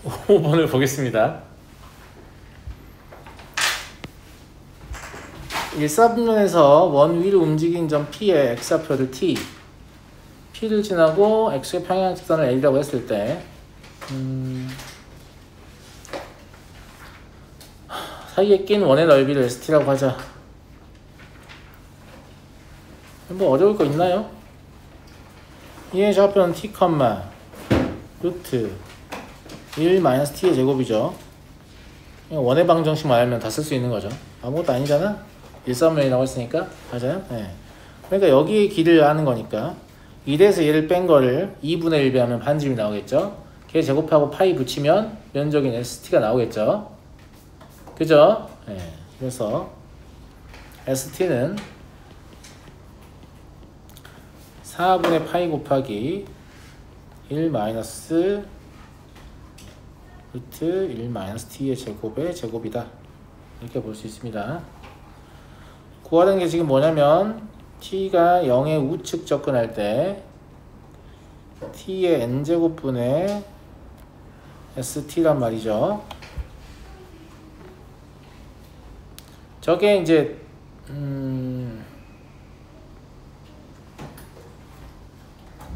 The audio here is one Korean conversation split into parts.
5번을 보겠습니다. 1사분면에서 원 위로 움직인 점 P의 x좌표를 T, P를 지나고 x의 평행 직선을 L이라고 했을 때 사이에 낀 원의 넓이를 ST라고 하자. 뭐 어려울 거 있나요? 이의 좌표는 T, 루트 1 마이너스 T의 제곱이죠. 원의 방정식만 알면 다 쓸 수 있는 거죠. 아무것도 아니잖아? 1사분면이라고 했으니까. 맞아요? 네. 그러니까 여기의 길을 아는 거니까 1에서 얘를 뺀 거를 2분의 1배 하면 반지름이 나오겠죠. 걔 제곱하고 파이 붙이면 면적인 ST가 나오겠죠. 그죠? 네. 그래서 ST는 4분의 파이 곱하기 1 마이너스 루트 1 마이너스 T의 제곱의 제곱이다. 이렇게 볼 수 있습니다. 구하는 게 지금 뭐냐면 T가 0의 우측 접근할 때 T의 N제곱분의 ST란 말이죠. 저게 이제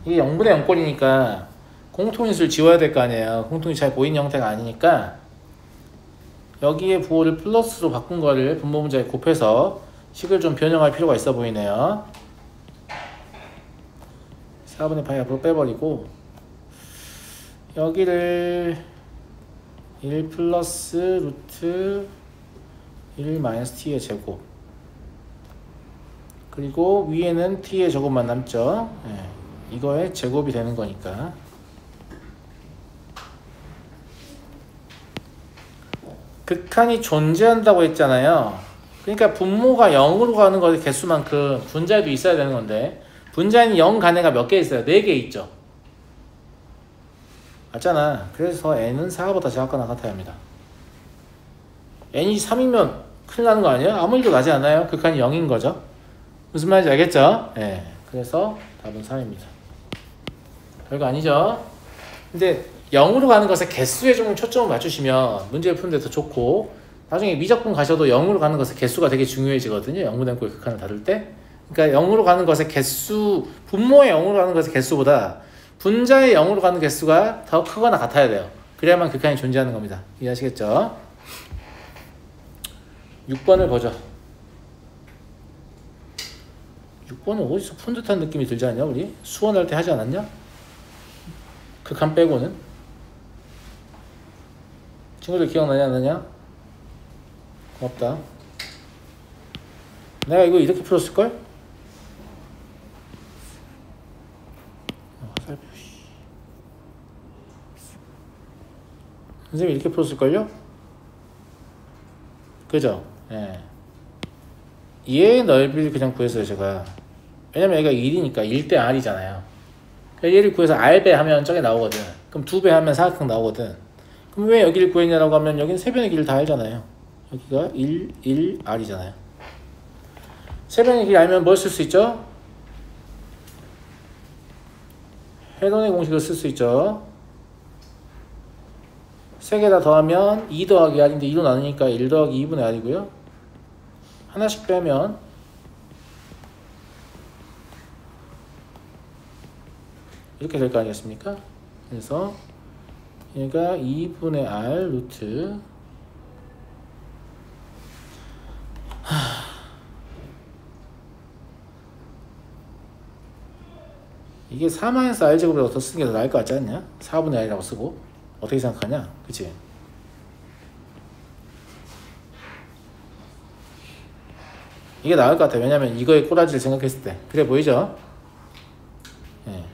이게 0분의 0꼴이니까 공통인수를 지워야 될 거 아니에요. 공통이 잘 보이는 형태가 아니니까 여기에 부호를 플러스로 바꾼 거를 분모 문자에 곱해서 식을 좀 변형할 필요가 있어 보이네요. 4분의 파이 앞으로 빼버리고 여기를 1 플러스 루트 1 마이너스 T의 제곱, 그리고 위에는 T의 제곱만 남죠. 네, 이거의 제곱이 되는 거니까 극한이 존재한다고 했잖아요. 그러니까 분모가 0으로 가는 것의 개수만큼 분자에도 있어야 되는 건데 분자에는 0 간해가 몇 개 있어요? 4개 있죠. 맞잖아. 그래서 n은 4보다 작거나 같아야 합니다. n이 3이면 큰일 나는 거 아니에요? 아무 일도 나지 않아요. 극한이 0인 거죠. 무슨 말인지 알겠죠? 네. 그래서 답은 3입니다. 별거 아니죠? 근데 0으로 가는 것에 개수에 좀 초점을 맞추시면 문제를 푸는 데 더 좋고, 나중에 미적분 가셔도 0으로 가는 것의 개수가 되게 중요해지거든요. 0분의 9의 극한을 다룰 때. 그러니까 0으로 가는 것의 개수, 분모의 0으로 가는 것의 개수보다 분자의 0으로 가는 개수가 더 크거나 같아야 돼요. 그래야만 극한이 존재하는 겁니다. 이해하시겠죠? 6번을 보죠. 6번은 어디서 푼 듯한 느낌이 들지 않냐? 우리 수원할 때 하지 않았냐? 극한 빼고는. 친구들 기억나냐 안 나냐? 고맙다. 내가 이거 이렇게 풀었을걸? 선생님이 이렇게 풀었을걸요? 그죠? 예. 얘의 넓이를 그냥 구했어요, 제가. 왜냐면 얘가 1이니까 1대 R이잖아요. 그러니까 얘를 구해서 R배 하면 저게 나오거든. 그럼 2배 하면 사각형 나오거든. 그럼 왜 여기를 구했냐라고 하면 여기는 세변의 길을 다 알잖아요. 여기가 1, R이잖아요. 세변의 길 알면 뭘 쓸 수 있죠? 헤론의 공식을 쓸 수 있죠. 세 개 다 더하면 2 더하기 R인데 2로 나누니까 1 더하기 2분의 R이고요. 하나씩 빼면 이렇게 될 거 아니겠습니까? 그래서 얘가 2분의 R 루트 이게 4-R제곱보다 더 쓰는 게 더 나을 것 같지 않냐? 4분의 R이라고 쓰고. 어떻게 생각하냐? 그치? 이게 나을 것 같아. 왜냐면 이거의 꼬라지를 생각했을 때. 그래 보이죠? 네.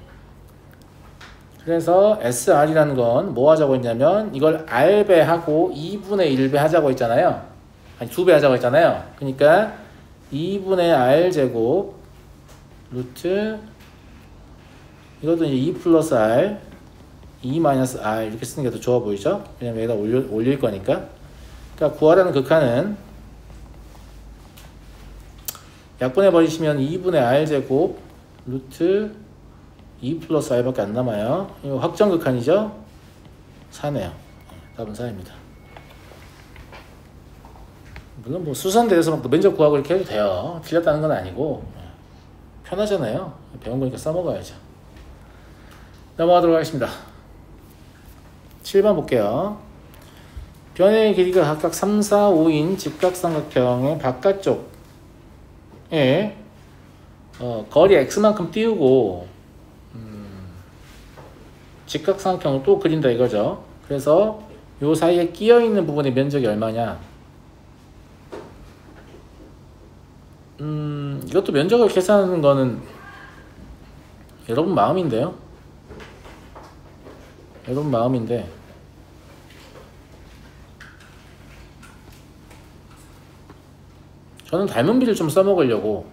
그래서 SR이라는 건 뭐 하자고 했냐면 이걸 R배 하고 2분의 1배 하자고 했잖아요. 아니 2배 하자고 했잖아요. 그러니까 2분의 R제곱 루트 이것도 이제 2 플러스 R 2 마이너스 R 이렇게 쓰는 게 더 좋아 보이죠? 왜냐면 얘가 올릴 거니까. 그러니까 구하라는 극한은 약분해 버리시면 2분의 R제곱 루트 2 플러스 R밖에 안 남아요. 이거 확정극한이죠? 4네요. 답은 4입니다. 물론 뭐 수선대에서 막 면접 구하고 이렇게 해도 돼요. 틀렸다는 건 아니고 편하잖아요. 배운 거니까 써먹어야죠. 넘어가도록 하겠습니다. 7번 볼게요. 변의 길이가 각각 3, 4, 5인 직각삼각형의 바깥쪽에 거리 x만큼 띄우고 직각삼각형을 또 그린다 이거죠. 그래서 요 사이에 끼어있는 부분의 면적이 얼마냐. 이것도 면적을 계산하는 거는 여러분 마음인데요. 여러분 마음인데 저는 닮은비를 좀 써먹으려고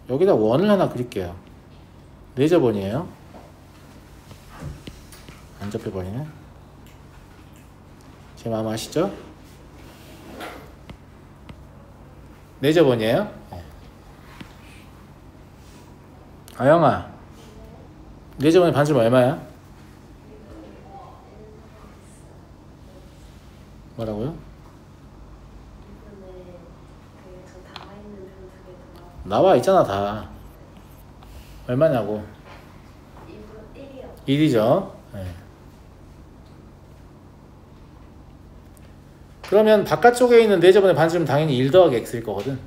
여기다 원을 하나 그릴게요. 4저번이에요. 안 접혀버리네. 제 마음 아시죠? 4저번이에요. 네. 아영아, 4저번의 반지름 얼마야? 뭐라고요? 나와 있잖아 다. 얼마냐고. 1이죠. 네. 그러면 바깥쪽에 있는 4저번의 반지름 당연히 1 더하기 x일 거거든.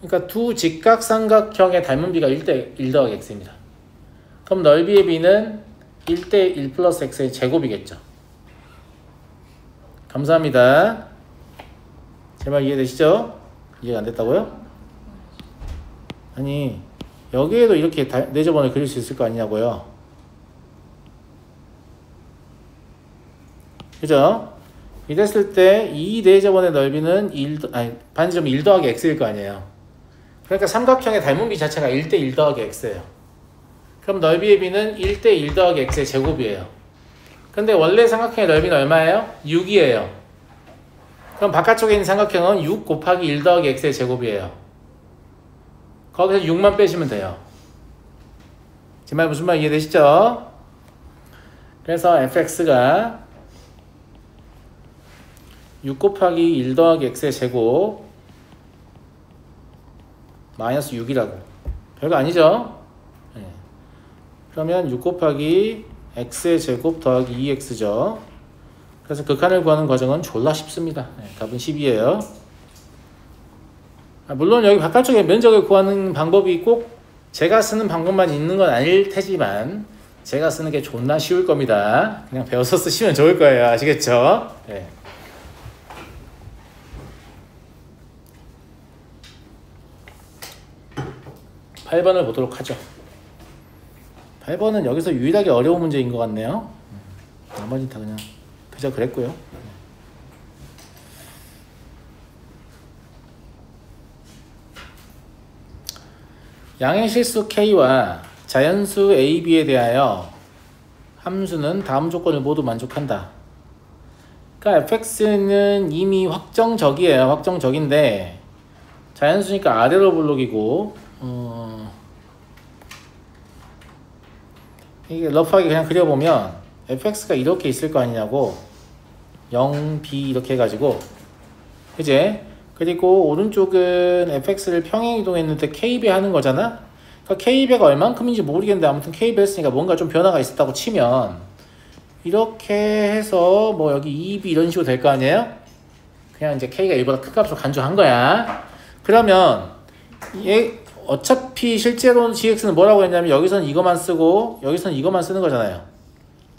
그러니까 두 직각삼각형의 닮은비가 1 더하기 x입니다. 그럼 넓이의 b는 1대 1 플러스 x의 제곱이겠죠. 감사합니다. 제 말 이해되시죠? 이해가 안 됐다고요? 아니 여기에도 이렇게 4저번을 그릴 수 있을 거 아니냐고요. 그죠? 이랬을 때 이 4저번의 넓이는 반지름 1 더하기 x일 거 아니에요. 그러니까 삼각형의 닮은비 자체가 1대 1 더하기 x예요. 그럼 넓이의 b는 1대 1 더하기 x의 제곱이에요. 근데 원래 삼각형의 넓이는 얼마예요? 6이에요. 그럼 바깥쪽에 있는 삼각형은 6 곱하기 1 더하기 x의 제곱이에요. 거기서 6만 빼시면 돼요. 제 말 무슨 말 이해되시죠? 그래서 fx가 6 곱하기 1 더하기 x의 제곱 마이너스 6이라고. 별거 아니죠? 네. 그러면 6 곱하기 x의 제곱 더하기 2x죠. 그래서 극한을 구하는 과정은 졸라 쉽습니다. 네, 답은 10이에요. 물론 여기 바깥쪽에 면적을 구하는 방법이 꼭 제가 쓰는 방법만 있는 건 아닐 테지만 제가 쓰는 게 존나 쉬울 겁니다. 그냥 배워서 쓰시면 좋을 거예요. 아시겠죠? 네. 8번을 보도록 하죠. 8번은 여기서 유일하게 어려운 문제인 것 같네요. 나머지는 다 그냥 그저 그랬고요. 양의 실수 K와 자연수 AB에 대하여 함수는 다음 조건을 모두 만족한다. 그러니까 fx는 이미 확정적이에요. 확정적인데 자연수니까 아래로 블록이고 이게 러프하게 그냥 그려보면 fx가 이렇게 있을 거 아니냐고 0, b 이렇게 해가지고 그제? 그리고 오른쪽은 fx를 평행 이동했는데 k배 하는 거잖아? 그러니까 k배가 얼만큼인지 모르겠는데 아무튼 k배 했으니까 뭔가 좀 변화가 있었다고 치면 이렇게 해서 뭐 여기 2b 이런 식으로 될 거 아니에요? 그냥 이제 k가 1보다 큰 값으로 간주한 거야. 그러면 얘 어차피 실제로는 gx는 뭐라고 했냐면 여기서는 이거만 쓰고 여기서는 이거만 쓰는 거잖아요.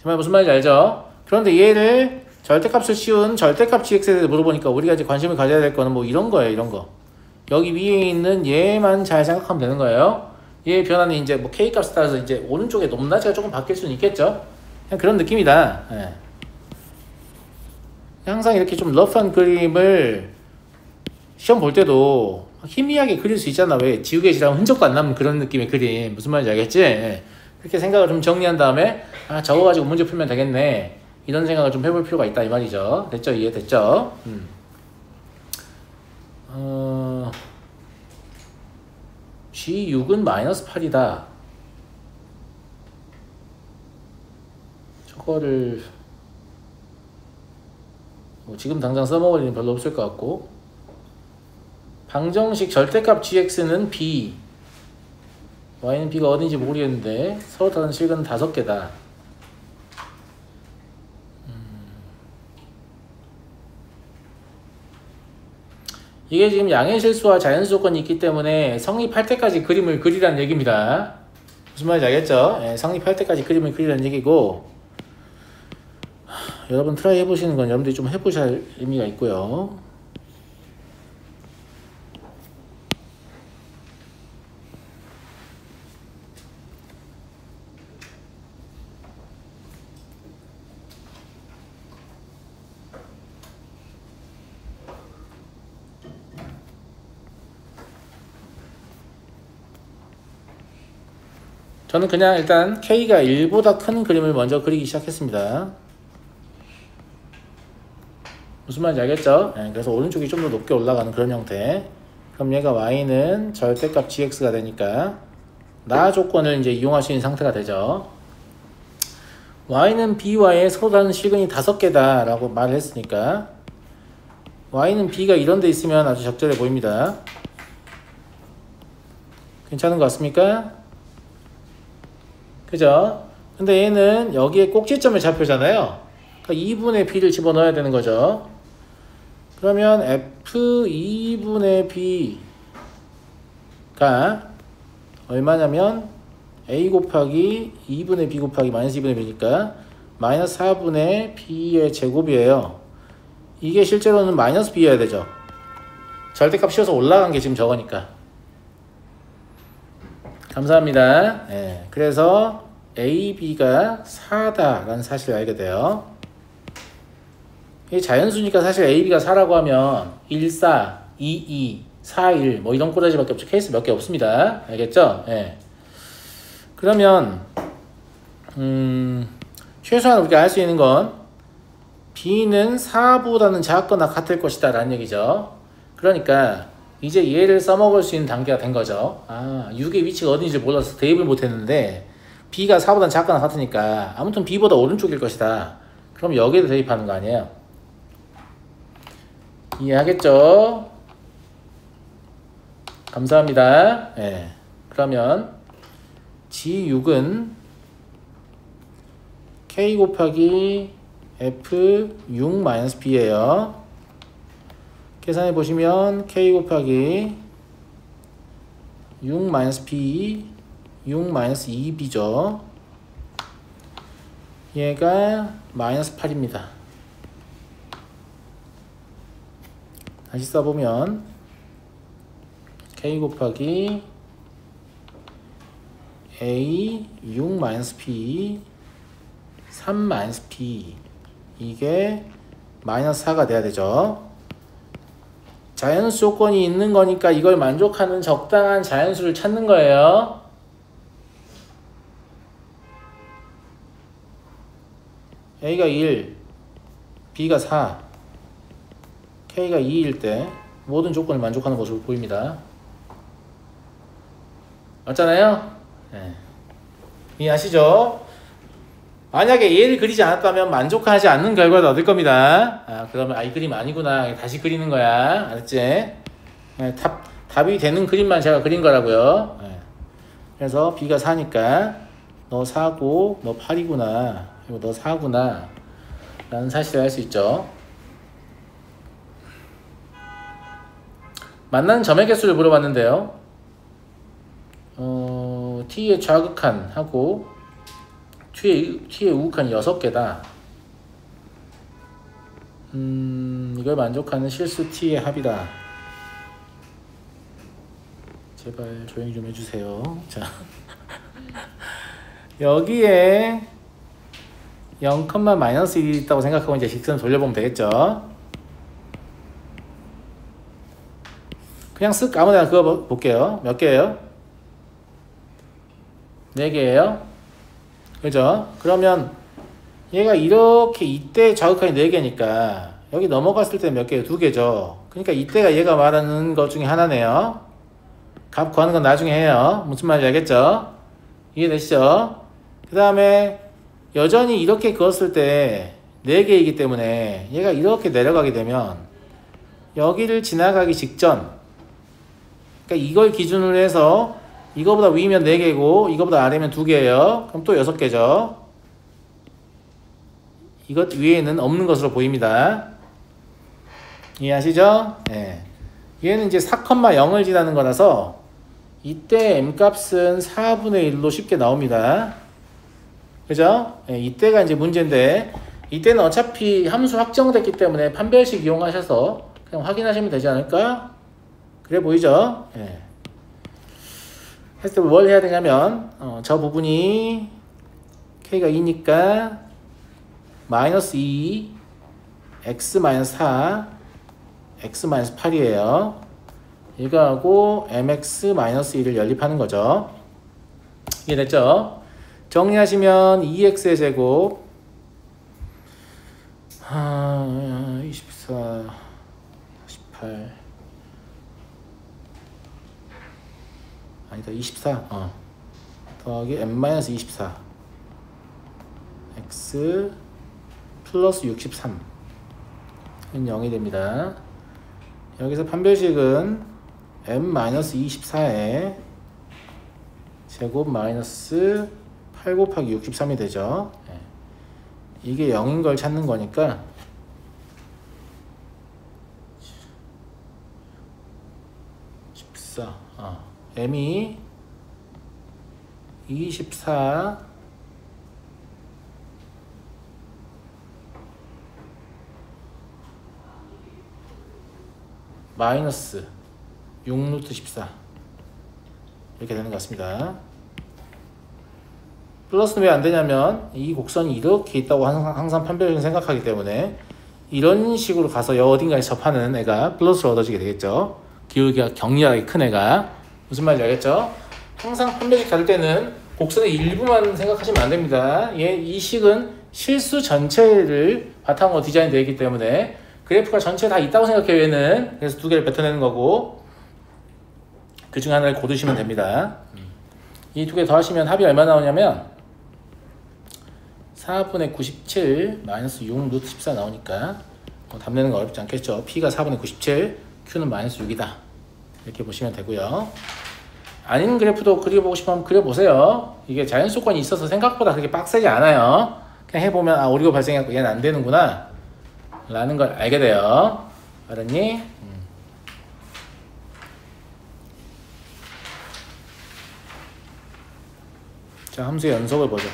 정말 무슨 말인지 알죠? 그런데 얘를 절대값을 씌운 절대값 gx에 대해서 물어보니까 우리가 이제 관심을 가져야 될 거는 뭐 이런 거예요. 이런 거. 여기 위에 있는 얘만 잘 생각하면 되는 거예요. 얘의 변화는 이제 뭐 k값에 따라서 이제 오른쪽에 높낮이가 조금 바뀔 수는 있겠죠. 그냥 그런 느낌이다. 예. 항상 이렇게 좀 러프한 그림을 시험 볼 때도 희미하게 그릴 수 있잖아. 왜? 지우개 칠하면 흔적도 안 남는 그런 느낌의 그림. 무슨 말인지 알겠지? 예. 그렇게 생각을 좀 정리한 다음에 아 저거 가지고 문제 풀면 되겠네. 이런 생각을 좀 해볼 필요가 있다 이 말이죠. 됐죠? 이해됐죠? G6은 마이너스 8이다. 저거를 뭐 지금 당장 써먹을 일은 별로 없을 것 같고, 방정식 절대값 gx는 b, y는 b가 어딘지 모르겠는데 서로 다른 실근은 5개다. 이게 지금 양의 실수와 자연수 조건이 있기 때문에 성립할 때까지 그림을 그리라는 얘기입니다. 무슨 말인지 알겠죠? 예, 성립할 때까지 그림을 그리라는 얘기고, 여러분 트라이 해보시는 건 여러분들이 좀 해보셔야 할 의미가 있고요. 저는 그냥 일단 K가 1보다 큰 그림을 먼저 그리기 시작했습니다. 무슨 말인지 알겠죠? 네, 그래서 오른쪽이 좀 더 높게 올라가는 그런 형태. 그럼 얘가 Y는 절대값 GX가 되니까 나 조건을 이제 이용할 수 있는 상태가 되죠. Y는 B와의 서로 다른 실근이 5개다 라고 말을 했으니까 Y는 B가 이런 데 있으면 아주 적절해 보입니다. 괜찮은 것 같습니까? 그죠? 근데 얘는 여기에 꼭지점을 잡혀잖아요. 그러니까 2분의 B를 집어넣어야 되는 거죠. 그러면 F2분의 B가 얼마냐면 A 곱하기 2분의 B 곱하기 마이너스 2분의 B니까 마이너스 4분의 B의 제곱이에요. 이게 실제로는 마이너스 B여야 되죠. 절대값 씌워서 올라간 게 지금 저거니까. 감사합니다. 네, 그래서 AB가 4다 라는 사실을 알게 돼요. 이게 자연수니까 사실 AB가 4라고 하면 1, 4, 2, 2, 4, 1 뭐 이런 꼬라지밖에 없죠. 케이스 몇 개 없습니다. 알겠죠? 네. 그러면 최소한 우리가 알 수 있는 건 B는 4보다는 작거나 같을 것이다 라는 얘기죠. 그러니까 이제 얘를 써먹을 수 있는 단계가 된 거죠. 아, 6의 위치가 어딘지 몰라서 대입을 못했는데 B가 4보다 작거나 같으니까 아무튼 B보다 오른쪽일 것이다. 그럼 여기에 대입하는 거 아니에요. 이해하겠죠? 감사합니다. 네. 그러면 G6은 K 곱하기 F6-B예요. 계산해 보시면 K 곱하기 6-B 6-2B죠. 얘가 마이너스 8입니다. 다시 써보면 K 곱하기 A 6-B 3-B 이게 마이너스 4가 돼야 되죠. 자연수 조건이 있는 거니까 이걸 만족하는 적당한 자연수를 찾는 거예요. A가 1, B가 4, K가 2일 때 모든 조건을 만족하는 모습을 보입니다. 맞잖아요? 네. 이해하시죠? 만약에 얘를 그리지 않았다면 만족하지 않는 결과를 얻을 겁니다. 아, 그러면 이 그림 아니구나. 다시 그리는 거야. 알았지? 네, 답이 되는 그림만 제가 그린 거라고요. 네. 그래서 B가 4니까 너 4고 너 8이구나. 그리고 너 4구나. 라는 사실을 알 수 있죠. 만나는 점의 개수를 물어봤는데요. T의 좌극한하고 T의 우극한이 6개다. 이걸 만족하는 실수 T의 합이다. 제발 조용히 좀 해주세요. 자, 여기에 0,-1이 있다고 생각하고 이제 직선 돌려보면 되겠죠. 그냥 쓱 아무데나 그거 볼게요. 몇 개예요? 4개예요. 그죠? 그러면 얘가 이렇게 이때 좌극한이 4개니까 여기 넘어갔을 때 몇 개예요? 2개죠. 그러니까 이때가 얘가 말하는 것 중에 하나네요. 값 구하는 건 나중에 해요. 무슨 말인지 알겠죠? 이해되시죠? 그 다음에 여전히 이렇게 그었을 때 4개이기 때문에 얘가 이렇게 내려가게 되면 여기를 지나가기 직전, 그러니까 이걸 기준으로 해서 이거보다 위면 4개고 이거보다 아래면 2개예요. 그럼 또 6개죠. 이것 위에는 없는 것으로 보입니다. 이해하시죠? 네. 얘는 이제 4,0을 지나는 거라서 이때 m값은 4분의 1로 쉽게 나옵니다. 그죠? 네, 이때가 이제 문제인데 이때는 어차피 함수 확정됐기 때문에 판별식 이용하셔서 그냥 확인하시면 되지 않을까? 그래 보이죠? 네. 했을 때 뭘 해야 되냐면 저 부분이 k가 2니까 마이너스 2 x 마이너스 4 x 마이너스 8이에요. 이거하고 mx 마이너스 1을 연립하는 거죠. 이해됐죠? 정리하시면 2x의 제곱 24 18 아니다 24 더하기 m-24 x 플러스 63은 0이 됩니다. 여기서 판별식은 m-24에 제곱 마이너스 8 곱하기 63이 되죠. 이게 0인 걸 찾는 거니까 m이 24 마이너스 6루트 14 이렇게 되는 것 같습니다. 플러스는 왜 안 되냐면 이 곡선이 이렇게 있다고 항상 판별적인 생각하기 때문에 이런 식으로 가서 어딘가에 접하는 애가 플러스로 얻어지게 되겠죠. 기울기가 격렬하게 큰 애가. 무슨 말인지 알겠죠? 항상 판별식 다룰 때는 곡선의 일부만 생각하시면 안 됩니다. 이 식은 실수 전체를 바탕으로 디자인되어 있기 때문에 그래프가 전체 다 있다고 생각해요, 얘는. 그래서 2개를 뱉어내는 거고 그 중에 하나를 고르시면 됩니다. 이 2개 더하시면 합이 얼마 나오냐면 4분의 97 마이너스 6 루트 14 나오니까 답 내는 거 어렵지 않겠죠. P가 4분의 97, Q는 마이너스 6이다. 이렇게 보시면 되고요. 아닌 그래프도 그려보고 싶으면 그려보세요. 이게 자연수권이 있어서 생각보다 그렇게 빡세지 않아요. 그냥 해보면 오류가 발생했고 얘는 안 되는구나 라는 걸 알게 돼요. 알았니? 자, 함수의 연속을 보죠.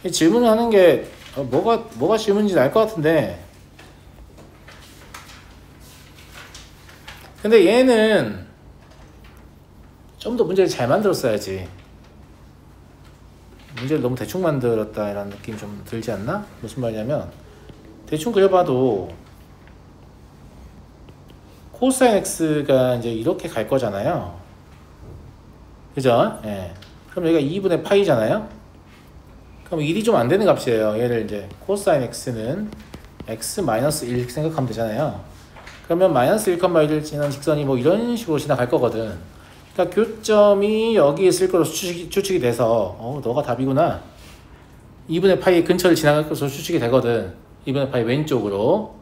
이 질문을 하는 게 뭐가 질문인지 알 것 같은데, 근데 얘는 좀 더 문제를 잘 만들었어야지. 문제를 너무 대충 만들었다 이런 느낌 좀 들지 않나? 무슨 말이냐면 대충 그려봐도 코사인 x가 이제 이렇게 갈 거잖아요. 그죠? 예. 그럼 여기가 2분의 파이잖아요. 그럼 1이 좀 안 되는 값이에요. 얘를 이제 코사인 x는 x-1 이렇게 생각하면 되잖아요. 그러면 마이너스 1,1을 지나는 직선이 뭐 이런 식으로 지나갈 거거든. 그러니까 교점이 여기 있을 거로 추측이 돼서 너가 답이구나. 2분의 파이 근처를 지나갈 것으로 추측이 되거든. 2분의 파이 왼쪽으로.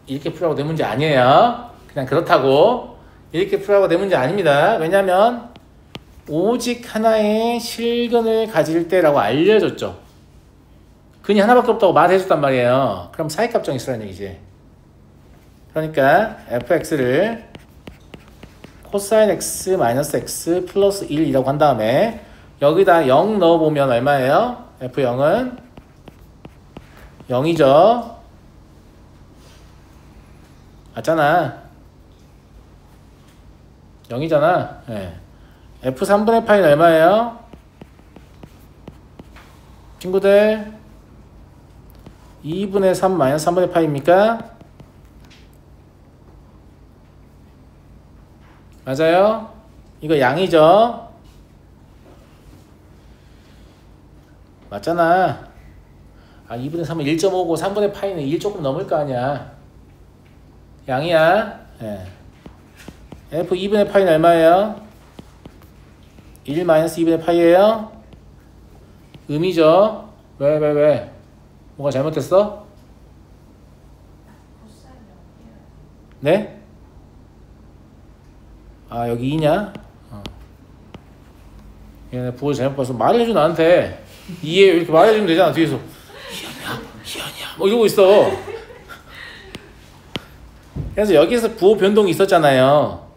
이렇게 풀라고 내 문제 아니에요. 그냥 그렇다고. 이렇게 풀라고 내 문제 아닙니다. 왜냐면 오직 하나의 실근을 가질 때라고 알려줬죠. 근이 하나밖에 없다고 말해줬단 말이에요. 그럼 사이값 정의쓰라는 얘기지. 그러니까 fx를 코사인 x 마이너스 x 플러스 1이라고 한 다음에 여기다 0 넣어보면 얼마예요? f0은 0이죠. 맞잖아. 0이잖아. 네. f3분의 파이는 얼마예요? 친구들 2분의 3 마이너스 3분의 파이입니까? 맞아요? 이거 양이죠? 맞잖아. 아 2분의 3은 1.5고 3분의 파이는 1 조금 넘을 거 아니야. 양이야. 예. f 2분의 파이는 얼마예요? 1 마이너스 2분의 파이예요? 음이죠. 왜? 뭐가 잘못됐어? 네? 아 여기 2냐? 얘네 부호 잘못 봐서 말해줘 나한테. 이해요 이렇게 말해주면 되잖아. 뒤에서 희연이야 뭐 이러고 있어. 그래서 여기서 부호 변동이 있었잖아요.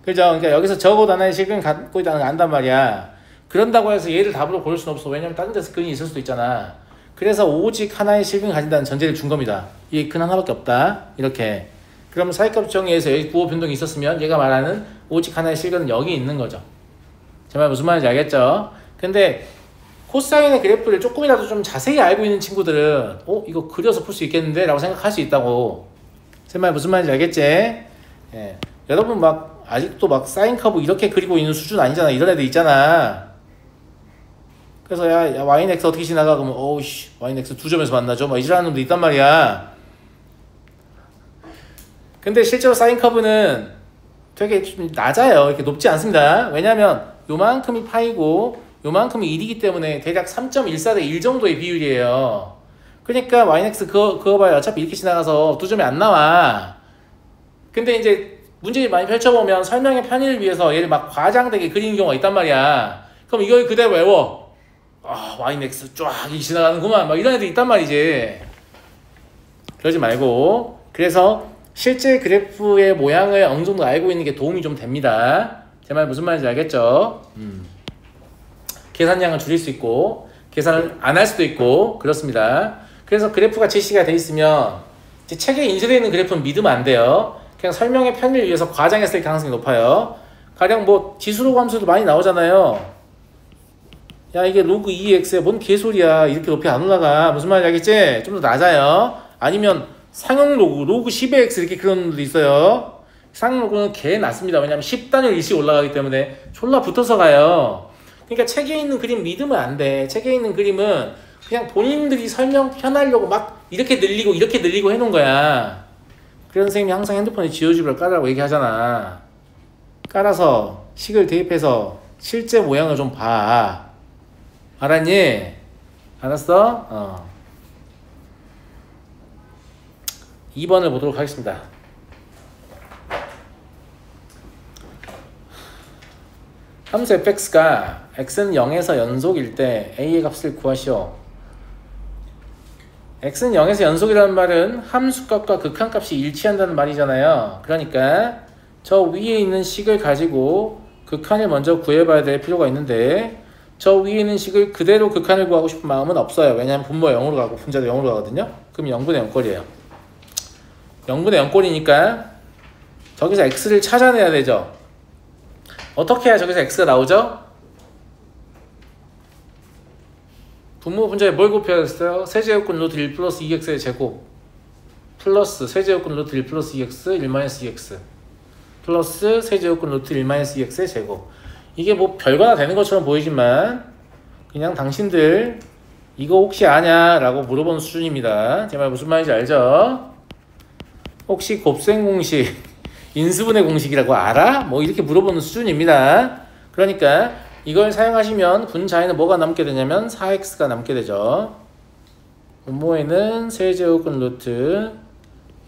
그죠? 그러니까 여기서 적어도 하나의 식은 갖고 있다는 거 안단 말이야. 그런다고 해서 얘를 답으로 고를 수는 없어. 왜냐면 다른 데서 근이 있을 수도 있잖아. 그래서 오직 하나의 식은 가진다는 전제를 준 겁니다. 이게 근 하나밖에 없다. 이렇게. 그러면 사이값 정의에서 여기 부호 변동이 있었으면 얘가 말하는 오직 하나의 실근은 여기 있는 거죠. 제 말 무슨 말인지 알겠죠? 근데 코사인의 그래프를 조금이라도 좀 자세히 알고 있는 친구들은 이거 그려서 풀 수 있겠는데? 라고 생각할 수 있다고. 제 말 무슨 말인지 알겠지? 예. 여러분 막 아직도 막 사인 커브 이렇게 그리고 있는 수준 아니잖아. 이런 애들 있잖아. 그래서 야 y는 x 어떻게 지나가? 그러면 어우씨 y는 x 두 점에서 만나죠. 막 이지라는 놈도 있단 말이야. 근데 실제로 사인 커브는 되게 좀 낮아요. 이렇게 높지 않습니다. 왜냐면 요만큼이 파이고 요만큼이 1이기 때문에 대략 3.14 대 1 정도의 비율이에요. 그러니까 yx 그거 봐요. 어차피 이렇게 지나가서 두 점이 안 나와. 근데 이제 문제 많이 펼쳐보면 설명의 편의를 위해서 얘를 막 과장되게 그리는 경우가 있단 말이야. 그럼 이걸 그대로 외워. yx 쫙 지나가는구만. 막 이런 애들 있단 말이지. 그러지 말고. 그래서 실제 그래프의 모양을 어느 정도 알고 있는 게 도움이 좀 됩니다. 제 말 무슨 말인지 알겠죠? 계산량을 줄일 수 있고 계산을 안 할 수도 있고 그렇습니다. 그래서 그래프가 제시가 돼 있으면 이제 책에 인쇄되어 있는 그래프는 믿으면 안 돼요. 그냥 설명의 편의를 위해서 과장했을 가능성이 높아요. 가령 뭐 지수로 함수도 많이 나오잖아요. 야 이게 로그 2x야 뭔 개소리야. 이렇게 높이 안 올라가. 무슨 말인지 알겠지? 좀 더 낮아요. 아니면 상용 로그 10의 x 이렇게 그런 놈도 있어요. 상용 로그는 개 낮습니다. 왜냐면 10단위 일씩 올라가기 때문에 졸라 붙어서 가요. 그러니까 책에 있는 그림 믿으면 안 돼. 책에 있는 그림은 그냥 본인들이 설명 편하려고 막 이렇게 늘리고 해놓은 거야. 그런 선생님이 항상 핸드폰에 지오지브를 깔으라고 얘기하잖아. 깔아서 식을 대입해서 실제 모양을 좀 봐. 알았니? 알았어? 2번을 보도록 하겠습니다. 함수 fx가 x는 0에서 연속일 때 a의 값을 구하시오. x는 0에서 연속이라는 말은 함수값과 극한값이 일치한다는 말이잖아요. 그러니까 저 위에 있는 식을 가지고 극한을 먼저 구해봐야 될 필요가 있는데 저 위에 있는 식을 그대로 극한을 구하고 싶은 마음은 없어요. 왜냐하면 분모가 0으로 가고 분자도 0으로 가거든요. 그럼 0분의 0꼴이에요. 0분의 0꼴이니까 저기서 x를 찾아내야 되죠. 어떻게 해야 저기서 x가 나오죠? 분모 분자에 뭘 곱해야 됐어요? 세제곱근 루트 1 플러스 2x의 제곱 플러스 세제곱근 루트 1 플러스 2x 1 마이너스 2x 플러스 세제곱근 루트 1 마이너스 2x의 제곱. 이게 뭐 별거나 되는 것처럼 보이지만 그냥 당신들 이거 혹시 아냐? 라고 물어보는 수준입니다. 제 말 무슨 말인지 알죠? 혹시 곱셈 공식, 인수분해 공식이라고 알아? 뭐 이렇게 물어보는 수준입니다. 그러니까 이걸 사용하시면 분자에는 뭐가 남게 되냐면 4x가 남게 되죠. 분모에는 세제곱근 루트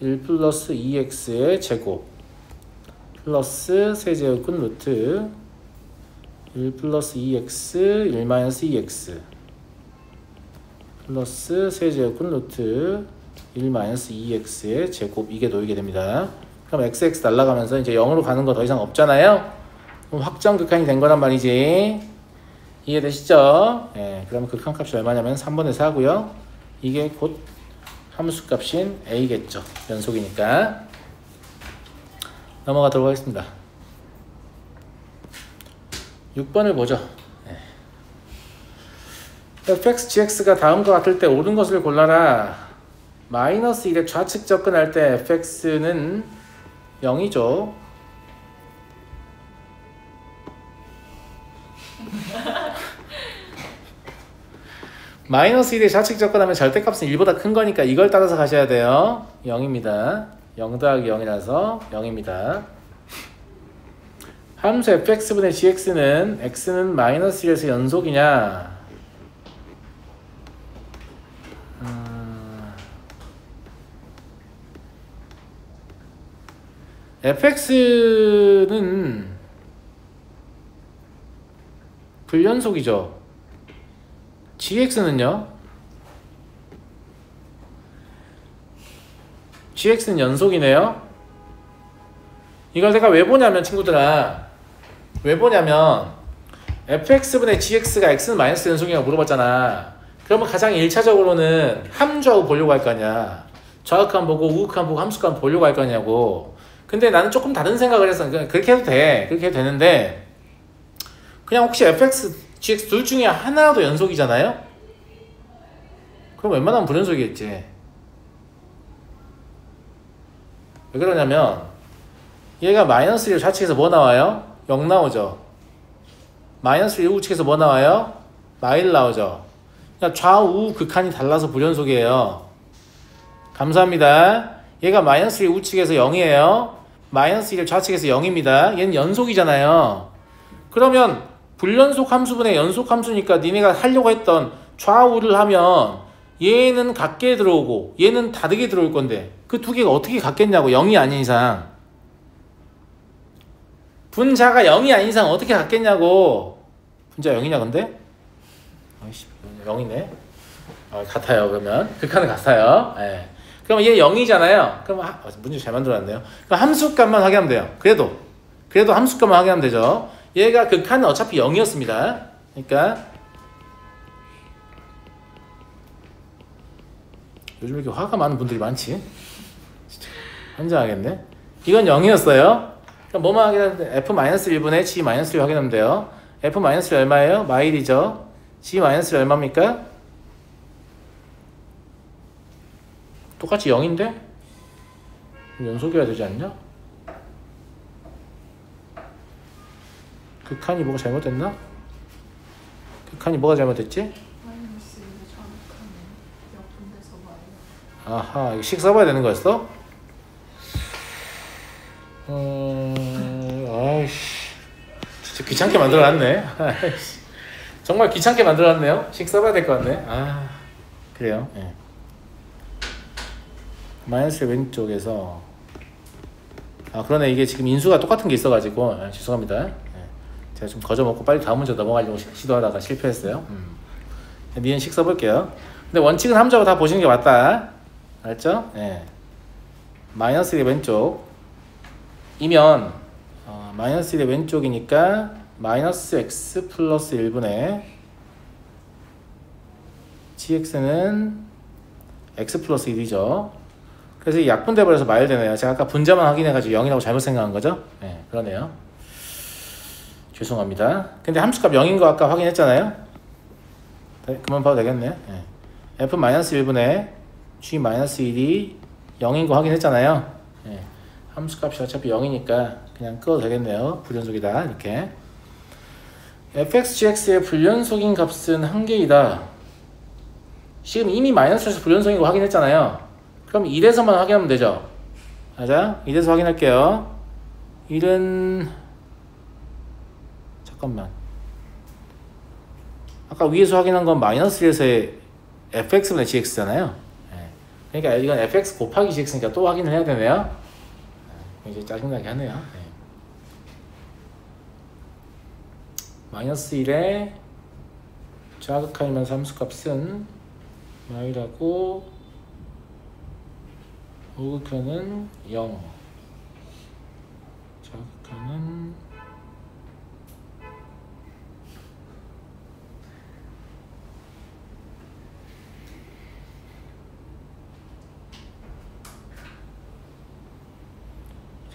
1 플러스 2x의 제곱 플러스 세제곱근 루트 1 플러스 2x 1 마이너스 2x 플러스 세제곱근 루트 1 마이너스 2x의 제곱. 이게 놓이게 됩니다. 그럼 xx 날아가면서 이제 0으로 가는 거 더 이상 없잖아요. 그럼 확정 극한이 된 거란 말이지. 이해되시죠? 예, 그러면 극한값이 얼마냐면 3분의 4고요. 이게 곧 함수값인 a겠죠. 연속이니까. 넘어가도록 하겠습니다. 6번을 보죠. fx, gx가 다음과 같을 때 옳은 것을 골라라. 마이너스 1의 좌측 접근할 때 fx는 0이죠. 마이너스 1의 좌측 접근하면 절대값은 1보다 큰 거니까 이걸 따라서 가셔야 돼요. 0입니다. 0 더하기 0이라서 0입니다. 함수 fx분의 gx는 x는 마이너스 1에서 연속이냐? fx는 불연속이죠. gx는요? gx는 연속이네요. 이걸 내가 왜 보냐면 친구들아, 왜 보냐면 fx분의 gx가 x는 마이너스 연속이라고 물어봤잖아. 그러면 가장 1차적으로는 함수하고 보려고 할 거 아니야. 좌극한 보고 우극한 보고 함수간 보려고 할 거냐고. 근데 나는 조금 다른 생각을 해서 그렇게 해도 돼. 그렇게 해도 되는데 그냥 혹시 fx, gx 둘 중에 하나라도 연속이잖아요? 그럼 웬만하면 불연속이겠지. 왜 그러냐면 얘가 마이너스 1 좌측에서 뭐 나와요? 0 나오죠. 마이너스 1 우측에서 뭐 나와요? 마일 나오죠. 그러니까 좌우 극한이 달라서 불연속이에요. 감사합니다. 얘가 마이너스 1 우측에서 0이에요. 마이너스 1 좌측에서 0입니다. 얘는 연속이잖아요. 그러면 불연속 함수분의 연속 함수니까 니네가 하려고 했던 좌우를 하면 얘는 같게 들어오고 얘는 다르게 들어올 건데 그 두 개가 어떻게 같겠냐고. 0이 아닌 이상. 분자가 0이 아닌 이상 어떻게 같겠냐고. 분자 0이냐 근데? 아이씨 0이네. 같아요. 그러면 극한은 같아요. 네. 그럼 얘 0이잖아요. 그럼 문제 잘 만들어놨네요. 그럼 함수값만 확인하면 돼요. 그래도 함수값만 확인하면 되죠. 얘가 극한은 어차피 0이었습니다. 그러니까 요즘 이렇게 화가 많은 분들이 많지. 진짜 환장하겠네. 이건 0이었어요. 그럼 뭐만 확인하면 돼? f-1분의 g-1를 확인하면 돼요. f-1 얼마예요? 마일이죠. g-1 얼마입니까? 똑같이 0인데? 연속이어야 되지 않냐? 극한이 뭐가 잘못됐나? 극한이 뭐가 잘못됐지? 아하, 이거 식 써봐야 되는 거였어? 아이씨, 진짜 귀찮게 만들어놨네. 정말 귀찮게 만들어놨네요. 식 써봐야 될 것 같네. 그래요. 예. 마이너스 왼쪽에서 그러네. 이게 지금 인수가 똑같은 게 있어가지고 죄송합니다. 제가 좀 거저먹고 빨리 다음 문제 넘어가려고 시도하다가 실패했어요. 니은 식 써볼게요. 근데 원칙은 함수하고 다 보시는 게 맞다. 알았죠? 예. 마이너스 1의 왼쪽이면 마이너스 1의 왼쪽이니까 마이너스 x 플러스 1분의 gx는 x 플러스 1이죠. 그래서 이 약분돼버려서 마일 되네요. 제가 아까 분자만 확인해가지고 0이라고 잘못 생각한 거죠? 네, 그러네요. 죄송합니다. 근데 함수값 0인 거 아까 확인했잖아요? 그만 봐도 되겠네. 네. f-1분의 g-1이 0인 거 확인했잖아요. 네. 함수값이 어차피 0이니까 그냥 끄어도 되겠네요. 불연속이다. 이렇게. fx, gx의 불연속인 값은 한 개이다. 지금 이미 마이너스에서 불연속인 거 확인했잖아요. 그럼 1에서만 확인하면 되죠. 맞아? 1에서 확인할게요. 1은 잠깐만. 아까 위에서 확인한 건 마이너스 1에서의 fx분의 gx잖아요. 그러니까 이건 fx 곱하기 gx니까 또 확인을 해야 되네요. 굉장히 짜증나게 하네요. 마이너스 1에 좌극하면서 함수값은 마이라고 우극하는 0 좌극하는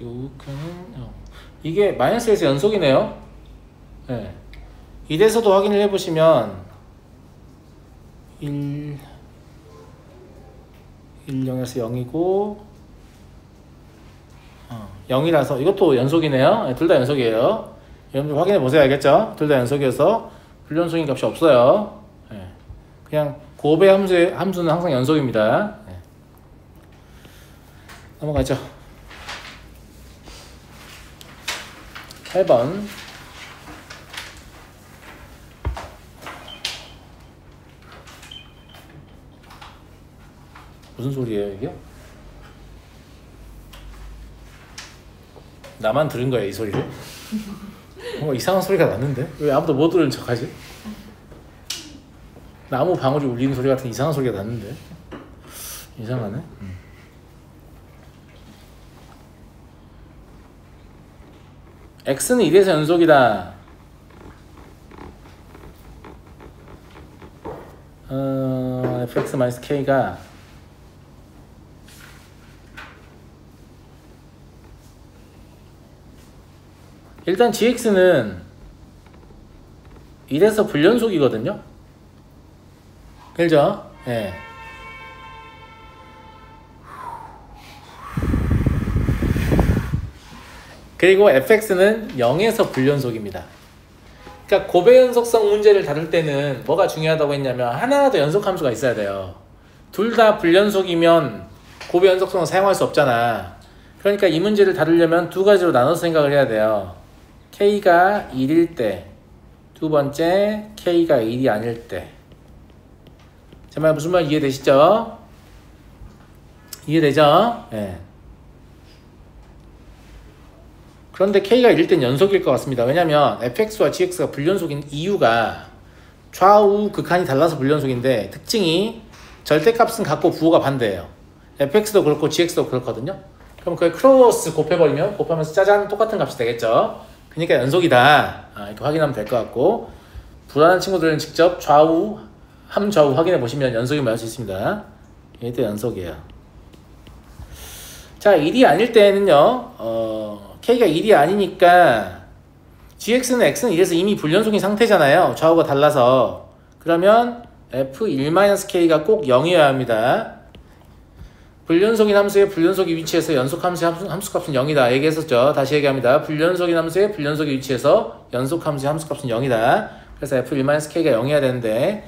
우극하는 0 이게 마이너스에서 연속이네요. 네. 이래서도 확인을 해보시면 1 0에서 0이고 0이라서 이것도 연속이네요. 둘 다 연속이에요. 여러분들 확인해 보세요. 알겠죠? 둘 다 연속이어서 불연속인 값이 없어요. 그냥 곱의 함수는 항상 연속입니다. 네. 넘어가죠. 8번. 무슨 소리예요 이게? 나만 들은 거야 이 소리를? 뭔가 이상한 소리가 났는데? 왜 아무도 못 들은 척하지? 나무 방울이 울리는 소리 같은 이상한 소리가 났는데? 이상하네? x는 1에서 연속이다. fx-k가 일단 gx는 1에서 불연속이거든요. 그죠? 예. 그리고 fx는 0에서 불연속입니다. 그러니까 곱의 연속성 문제를 다룰 때는 뭐가 중요하다고 했냐면 하나라도 연속함수가 있어야 돼요. 둘 다 불연속이면 곱의 연속성을 사용할 수 없잖아. 그러니까 이 문제를 다루려면 두 가지로 나눠서 생각을 해야 돼요. k가 1일 때, 두 번째 k가 1이 아닐 때. 제 말 무슨 말 이해되시죠? 이해되죠? 네. 그런데 k가 1일 땐 연속일 것 같습니다. 왜냐면 fx와 gx가 불연속인 이유가 좌우 극한이 달라서 불연속인데 특징이 절대값은 같고 부호가 반대예요. fx도 그렇고 gx도 그렇거든요. 그럼 그걸 크로스 곱해버리면 곱하면서 짜잔 똑같은 값이 되겠죠. 그러니까 연속이다. 이렇게 확인하면 될 것 같고 불안한 친구들은 직접 좌우 함좌우 확인해 보시면 연속임을 알 수 있습니다. 이때 연속이에요. 자, 1이 아닐 때는요. k가 1이 아니니까 gx는 x는 1에서 이미 불연속인 상태잖아요. 좌우가 달라서. 그러면 f1-k가 꼭 0이어야 합니다. 불연속인 함수의 불연속의 위치에서 연속함수의 함수값은 0이다. 얘기했었죠. 다시 얘기합니다. 불연속인 함수의 불연속의 위치에서 연속함수의 함수값은 0이다. 그래서 f1-k가 0이어야 되는데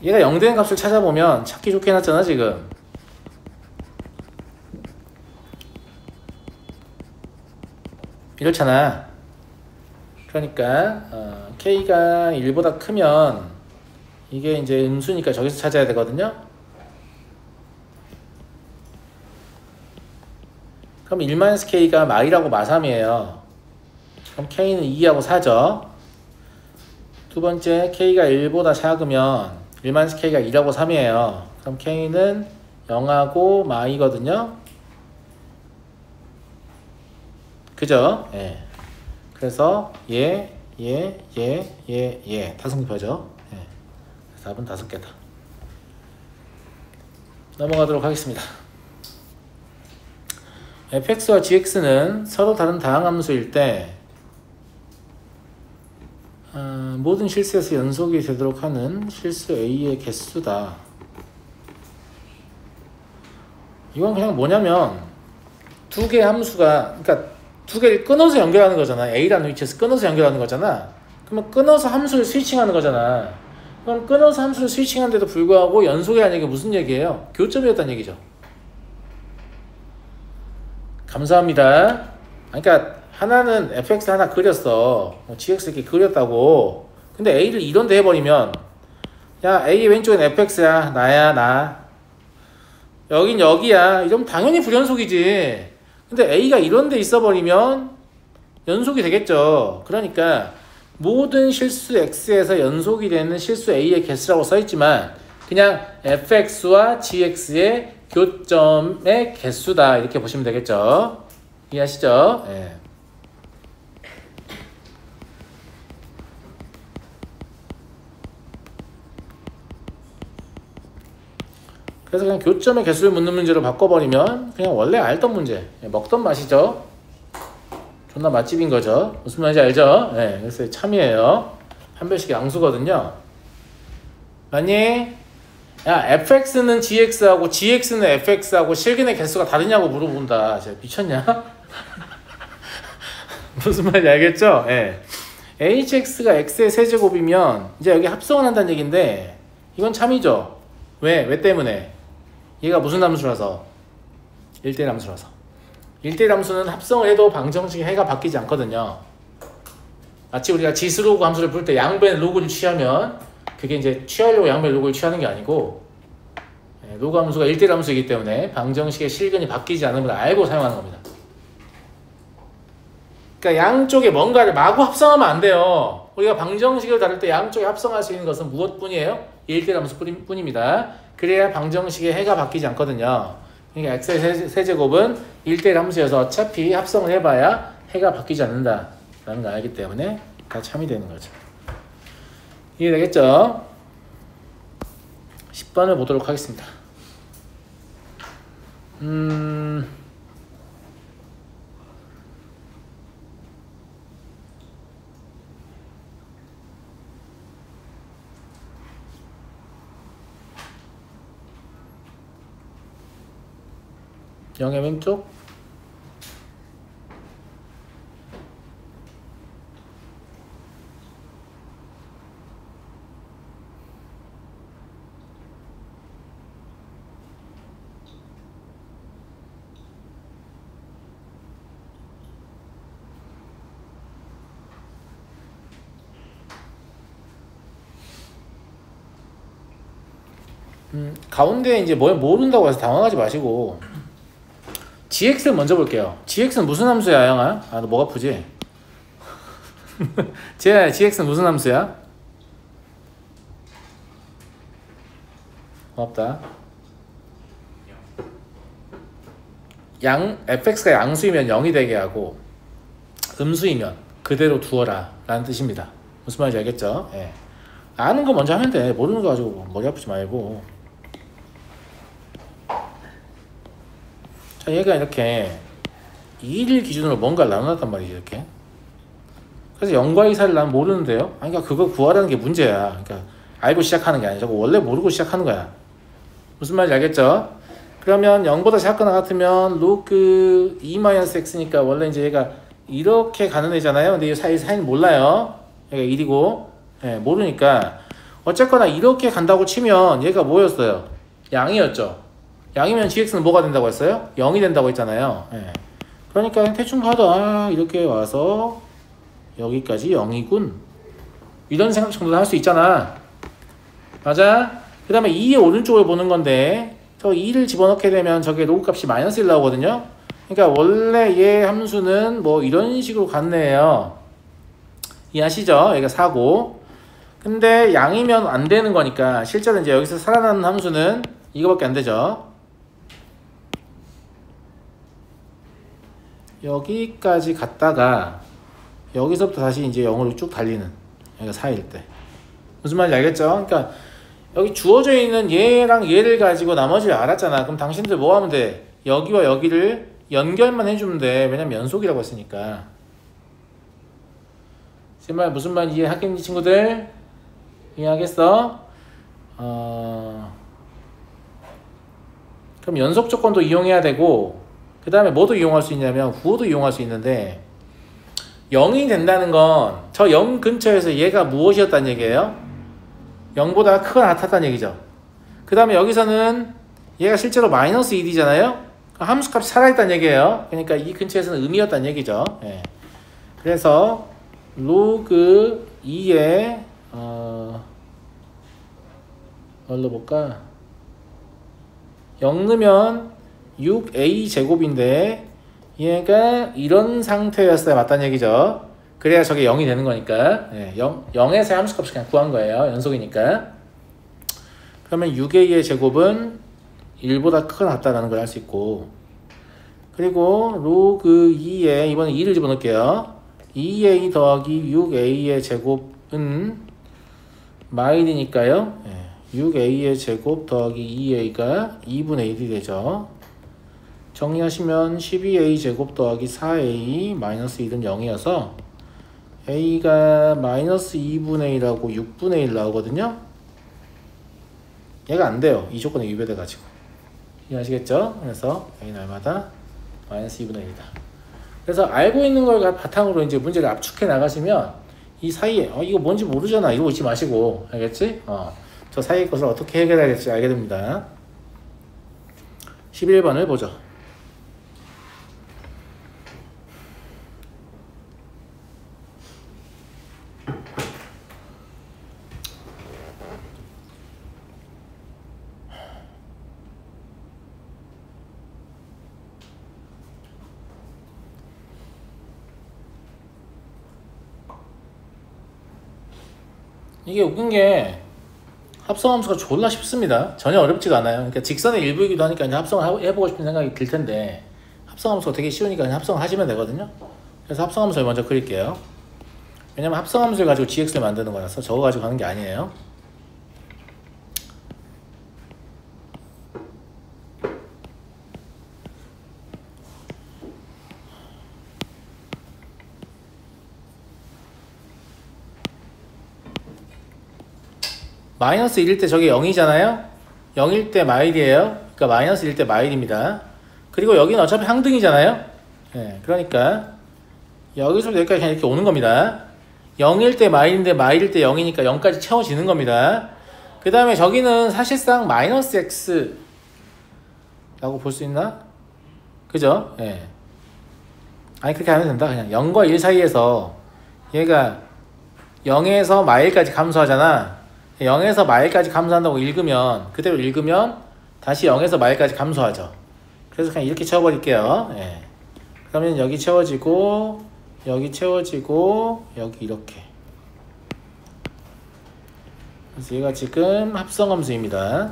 얘가 0 되는 값을 찾아보면 찾기 좋게 해놨잖아 지금. 이렇잖아. 그러니까 k가 1보다 크면 이게 이제 음수니까 저기서 찾아야 되거든요. 그럼 1-k가 말이라고 마3이에요. 그럼 k는 2하고 4죠. 두 번째 k가 1보다 작으면 1-k가 2하고 3이에요. 그럼 k는 0하고 마이거든요. 그죠? 예. 그래서 얘 다 성립하죠. 예. 답은 5개다. 넘어가도록 하겠습니다. fx와 gx는 서로 다른 다항함수일 때 모든 실수에서 연속이 되도록 하는 실수 A의 개수다. 이건 그냥 뭐냐면 두 개의 함수가 그러니까 두 개를 끊어서 연결하는 거잖아. A라는 위치에서 끊어서 연결하는 거잖아. 그러면 끊어서 함수를 스위칭하는 거잖아. 그럼 끊어서 함수를 스위칭하는데도 불구하고 연속이라는 얘기가 무슨 얘기예요? 교점이었다는 얘기죠. 감사합니다. 그러니까 하나는 fx 하나 그렸어. gx 이렇게 그렸다고. 근데 a를 이런 데 해버리면 야 a 왼쪽엔 fx야. 나야 나. 여긴 여기야. 이러면 당연히 불연속이지. 근데 a가 이런 데 있어버리면 연속이 되겠죠. 그러니까 모든 실수 x에서 연속이 되는 실수 a의 개수라고 써있지만 그냥 fx와 gx의 교점의 개수다 이렇게 보시면 되겠죠. 이해하시죠? 네. 그래서 그냥 교점의 개수를 묻는 문제로 바꿔버리면 그냥 원래 알던 문제, 먹던 맛이죠. 존나 맛집인 거죠. 무슨 말인지 알죠? 네, 그래서 참이에요. 한 별씩 양수거든요. 맞니? 야, fx는 gx하고 gx는 fx하고 실근의 개수가 다르냐고 물어본다. 진짜 미쳤냐? 무슨 말인지 알겠죠? 예. hx가 x의 세제곱이면 이제 여기 합성을 한다는 얘기인데 이건 참이죠. 왜? 왜 때문에? 얘가 무슨 함수라서? 1대1 함수라서. 1대1 함수는 합성을 해도 방정식의 해가 바뀌지 않거든요. 마치 우리가 지수로그 함수를 풀 때 양변의 로그를 취하면 그게 이제 취하려고 양변의 로그를 취하는 게 아니고 로그 함수가 1대1 함수이기 때문에 방정식의 실근이 바뀌지 않은 걸 알고 사용하는 겁니다. 그러니까 양쪽에 뭔가를 마구 합성하면 안 돼요. 우리가 방정식을 다룰 때 양쪽에 합성할 수 있는 것은 무엇뿐이에요? 1대1 함수 뿐입니다. 그래야 방정식의 해가 바뀌지 않거든요. 그러니까 x의 세제곱은 1대1 함수여서 어차피 합성을 해봐야 해가 바뀌지 않는다 라는 걸 알기 때문에 다 참이 되는 거죠. 이해되겠죠? 10번을 보도록 하겠습니다. 영의 왼쪽 가운데 이제 뭘 모른다고 해서 당황하지 마시고 gx를 먼저 볼게요. gx는 무슨 함수야, 영아? 아, 너 목 아프지? gx는 무슨 함수야? 고맙다. fx가 양수이면 0이 되게 하고 음수이면 그대로 두어라 라는 뜻입니다. 무슨 말인지 알겠죠? 예. 아는 거 먼저 하면 돼. 모르는 거 가지고 머리 아프지 말고. 자, 얘가 이렇게 2를 기준으로 뭔가를 나눠놨단 말이지, 이렇게. 그래서 0과 2 사이를 난 모르는데요. 아니, 그러니까 그거 구하라는 게 문제야. 그러니까 알고 시작하는 게 아니라 원래 모르고 시작하는 거야. 무슨 말인지 알겠죠? 그러면 0보다 작거나 같으면 로그 2-x니까 원래 이제 얘가 이렇게 가는 애잖아요. 근데 이 사이는 몰라요. 얘가 1이고 예, 모르니까 어쨌거나 이렇게 간다고 치면 얘가 뭐였어요? 양이었죠. 양이면 gx는 뭐가 된다고 했어요? 0이 된다고 했잖아요. 예. 그러니까 대충 봐도 이렇게 와서 여기까지 0이군 이런 생각 정도는 할 수 있잖아. 맞아? 그 다음에 2의 오른쪽을 보는 건데 저 2를 집어넣게 되면 저게 로그 값이 마이너스 1 나오거든요. 그러니까 원래 얘 함수는 뭐 이런 식으로 갔네요. 이해하시죠? 얘가 4고 근데 양이면 안 되는 거니까 실제로 이제 여기서 살아나는 함수는 이거밖에 안 되죠. 여기까지 갔다가 여기서부터 다시 이제 0으로 쭉 달리는 여기가 4일 때 무슨 말인지 알겠죠? 그러니까 여기 주어져 있는 얘랑 얘를 가지고 나머지를 알았잖아. 그럼 당신들 뭐 하면 돼? 여기와 여기를 연결만 해주면 돼. 왜냐면 연속이라고 했으니까. 무슨 말인지 이해하겠니 친구들? 이해하겠어? 그럼 연속 조건도 이용해야 되고 그 다음에 뭐도 이용할 수 있냐면 구호도 이용할 수 있는데 0이 된다는 건 저 0 근처에서 얘가 무엇이었다는 얘기예요? 0보다 크거나 같았다는 얘기죠. 그 다음에 여기서는 얘가 실제로 마이너스 1이잖아요. 함수값이 살아있다는 얘기예요. 그러니까 이 근처에서는 음이었다는 얘기죠. 예. 그래서 로그 2에 뭘로 볼까? 0 넣으면 6a 제곱인데 얘가 이런 상태였어야 맞다는 얘기죠. 그래야 저게 0이 되는 거니까. 예, 0에서의 함수값을 그냥 구한 거예요. 연속이니까. 그러면 6a의 제곱은 1보다 크거나 같다라는 걸 알 수 있고 그리고 로그 2에 이번에 2를 집어넣을게요. 2a 더하기 6a의 제곱은 마일이니까요. 6a의 제곱 더하기 2a가 2분의 1이 되죠. 정리하시면 12a 제곱 더하기 4a 마이너스 1은 0이어서 a가 마이너스 2분의 1하고 6분의 1 나오거든요. 얘가 안 돼요. 이 조건에 위배돼 가지고. 이해하시겠죠? 그래서 a 날마다 마이너스 2분의 1이다. 그래서 알고 있는 걸 바탕으로 이제 문제를 압축해 나가시면 이 사이에 이거 뭔지 모르잖아 이러고 있지 마시고 알겠지? 저 사이 것을 어떻게 해결해야 될지 알게 됩니다. 11번을 보죠. 이게 웃긴 게 합성함수가 졸라 쉽습니다. 전혀 어렵지가 않아요. 그러니까 직선의 일부이기도 하니까 이제 합성을 해보고 싶은 생각이 들 텐데 합성함수가 되게 쉬우니까 그냥 합성을 하시면 되거든요. 그래서 합성함수를 먼저 그릴게요. 왜냐면 합성함수를 가지고 gx를 만드는 거라서 저거 가지고 하는 게 아니에요. 마이너스 1일 때 저게 0이잖아요. 0일 때 마일이에요. 그러니까 마이너스 1일 때 마일입니다. 그리고 여기는 어차피 항등이잖아요. 네, 그러니까 여기서 여기까지 그냥 이렇게 오는 겁니다. 0일 때 마일인데 마일일 때 0이니까 0까지 채워지는 겁니다. 그 다음에 저기는 사실상 마이너스 x 라고 볼 수 있나? 그죠? 예. 네. 아니 그렇게 하면 된다. 그냥 0과 1 사이에서 얘가 0에서 마일까지 감소하잖아. 0에서 마일까지 감소한다고 읽으면 그대로 읽으면 다시 0에서 마일까지 감소하죠. 그래서 그냥 이렇게 채워버릴게요. 예. 그러면 여기 채워지고 여기 채워지고 여기 이렇게. 그래서 얘가 지금 합성함수입니다.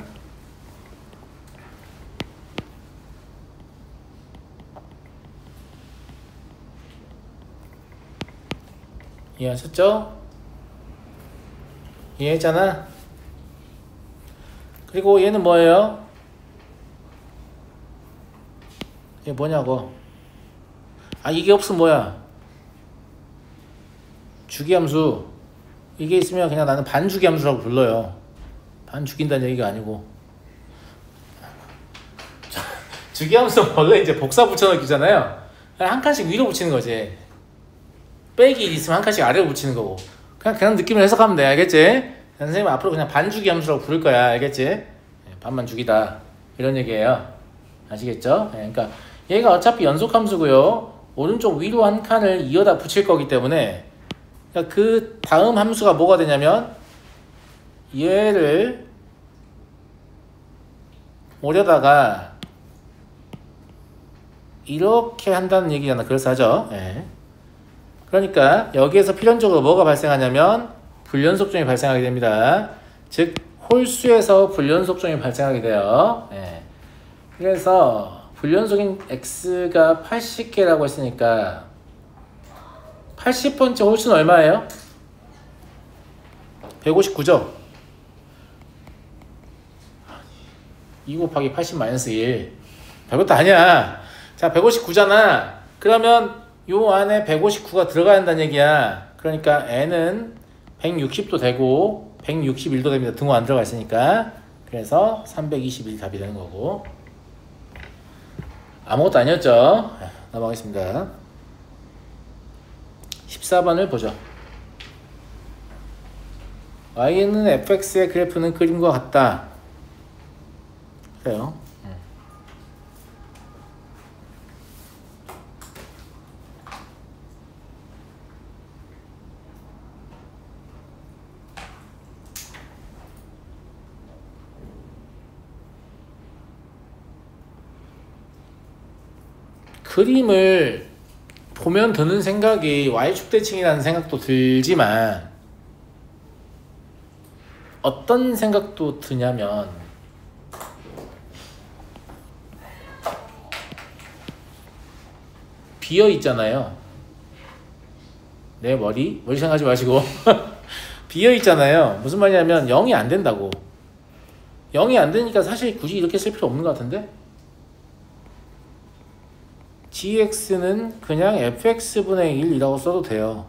이해하셨죠? 이해했잖아? 그리고 얘는 뭐예요? 이게 뭐냐고. 아 이게 없으면 뭐야? 주기함수. 이게 있으면 그냥 나는 반주기함수라고 불러요. 반 죽인다는 얘기가 아니고. 주기함수는 원래 이제 복사 붙여넣기잖아요. 한 칸씩 위로 붙이는 거지. 빼기 1 있으면 한 칸씩 아래로 붙이는 거고. 그냥 느낌을 해석하면 돼. 알겠지? 선생님 앞으로 그냥 반주기 함수라고 부를 거야. 알겠지? 반만 죽이다. 이런 얘기예요. 아시겠죠? 그러니까 얘가 어차피 연속 함수고요. 오른쪽 위로 한 칸을 이어다 붙일 거기 때문에 그러니까 그 다음 함수가 뭐가 되냐면 얘를 오려다가 이렇게 한다는 얘기잖아. 그래서 하죠. 예. 그러니까 여기에서 필연적으로 뭐가 발생하냐면 불연속점이 발생하게 됩니다. 즉 홀수에서 불연속점이 발생하게 돼요. 예. 그래서 불연속인 x가 80개라고 했으니까 80번째 홀수는 얼마예요? 159죠? 2 곱하기 80 마이너스 1 별것도 아니야. 자 159잖아. 그러면 요 안에 159가 들어가야 한다는 얘기야. 그러니까 n은 160도 되고 161도 됩니다. 등호 안 들어가 있으니까. 그래서 321 답이 되는 거고. 아무것도 아니었죠. 넘어가겠습니다. 14번을 보죠. y는 fx의 그래프는 그림과 같다. 그래요. 그림을 보면 드는 생각이 y축대칭이라는 생각도 들지만 어떤 생각도 드냐면 비어 있잖아요. 내 머리 생각하지 마시고 비어 있잖아요. 무슨 말이냐면 0이 안 된다고. 0이 안 되니까 사실 굳이 이렇게 쓸 필요 없는 것 같은데 gx는 그냥 fx분의 1이라고 써도 돼요.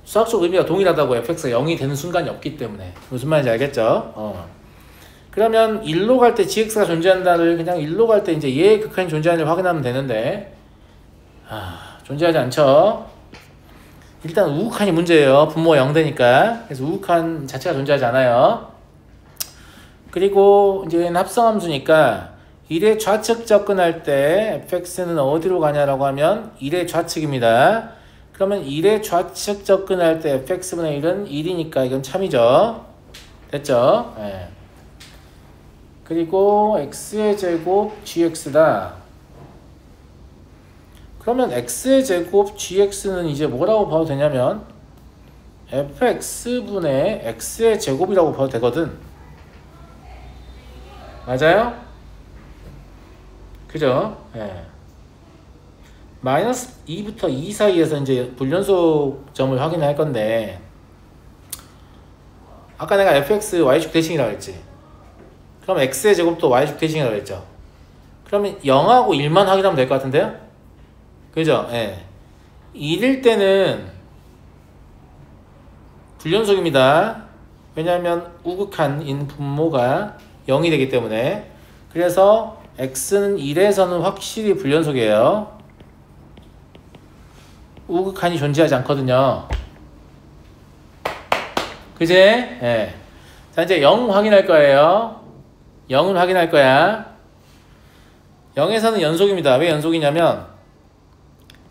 수학적 의미가 동일하다고. fx가 0이 되는 순간이 없기 때문에. 무슨 말인지 알겠죠? 그러면 1로 갈 때 gx가 존재한다를 그냥 1로 갈 때 이제 얘의 극한이 존재하는지 확인하면 되는데 존재하지 않죠. 일단 우극한이 문제예요. 분모가 0되니까. 그래서 우극한 자체가 존재하지 않아요. 그리고 이제 합성함수니까 1의 좌측 접근할 때 fx는 어디로 가냐라고 하면 1의 좌측입니다. 그러면 1의 좌측 접근할 때 fx분의 1은 1이니까 이건 참이죠. 됐죠? 네. 그리고 x의 제곱 gx다. 그러면 x의 제곱 gx는 이제 뭐라고 봐도 되냐면 fx분의 x의 제곱이라고 봐도 되거든. 맞아요? 그죠? 예. 마이너스 2부터 2 사이에서 이제 불연속 점을 확인할 건데, 아까 내가 fx y축 대칭이라고 했지. 그럼 x의 제곱도 y축 대칭이라고 했죠. 그러면 0하고 1만 확인하면 될 것 같은데요? 그죠? 예. 1일 때는 불연속입니다. 왜냐하면 우극한인 분모가 0이 되기 때문에. 그래서 x는 1에서는 확실히 불연속이에요. 우극한이 존재하지 않거든요. 그제? 예. 자, 이제 0 확인할 거예요. 0을 확인할 거야. 0에서는 연속입니다. 왜 연속이냐면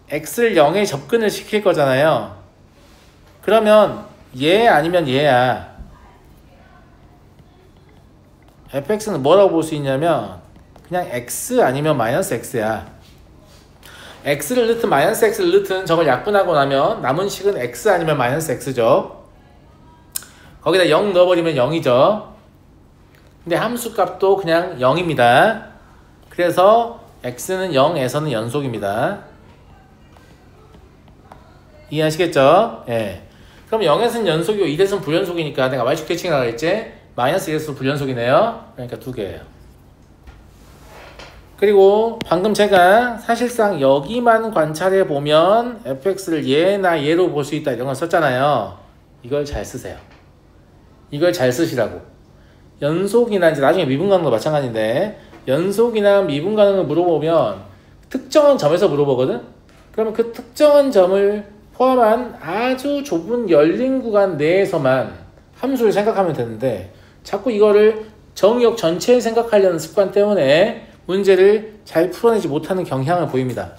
x를 0에 접근을 시킬 거잖아요. 그러면 얘 아니면 얘야. fx는 뭐라고 볼 수 있냐면 그냥 x 아니면 마이너스 x야. x를 넣든 마이너스 x를 넣든 저걸 약분하고 나면 남은 식은 x 아니면 마이너스 x죠. 거기다 0 넣어버리면 0이죠. 근데 함수값도 그냥 0입니다. 그래서 x는 0에서는 연속입니다. 이해하시겠죠? 예. 그럼 0에서는 연속이고 1에서는 불연속이니까 내가 y축 대칭이라고 했지? 마이너스 1에서 불연속이네요. 그러니까 2개예요. 그리고 방금 제가 사실상 여기만 관찰해 보면 fx를 얘나 얘로 볼 수 있다 이런 걸 썼잖아요. 이걸 잘 쓰세요. 이걸 잘 쓰시라고. 연속이나 이제 나중에 미분가능도 마찬가지인데 연속이나 미분가능을 물어보면 특정한 점에서 물어보거든? 그러면 그 특정한 점을 포함한 아주 좁은 열린 구간 내에서만 함수를 생각하면 되는데 자꾸 이거를 정의역 전체에 생각하려는 습관 때문에 문제를 잘 풀어내지 못하는 경향을 보입니다.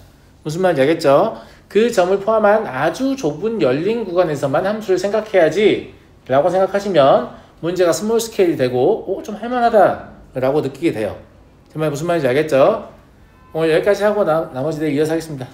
무슨 말인지 알겠죠? 그 점을 포함한 아주 좁은 열린 구간에서만 함수를 생각해야지 라고 생각하시면 문제가 스몰 스케일이 되고 좀 할만하다 라고 느끼게 돼요. 정말 무슨 말인지 알겠죠? 오늘 여기까지 하고 나머지 내일 이어서 하겠습니다.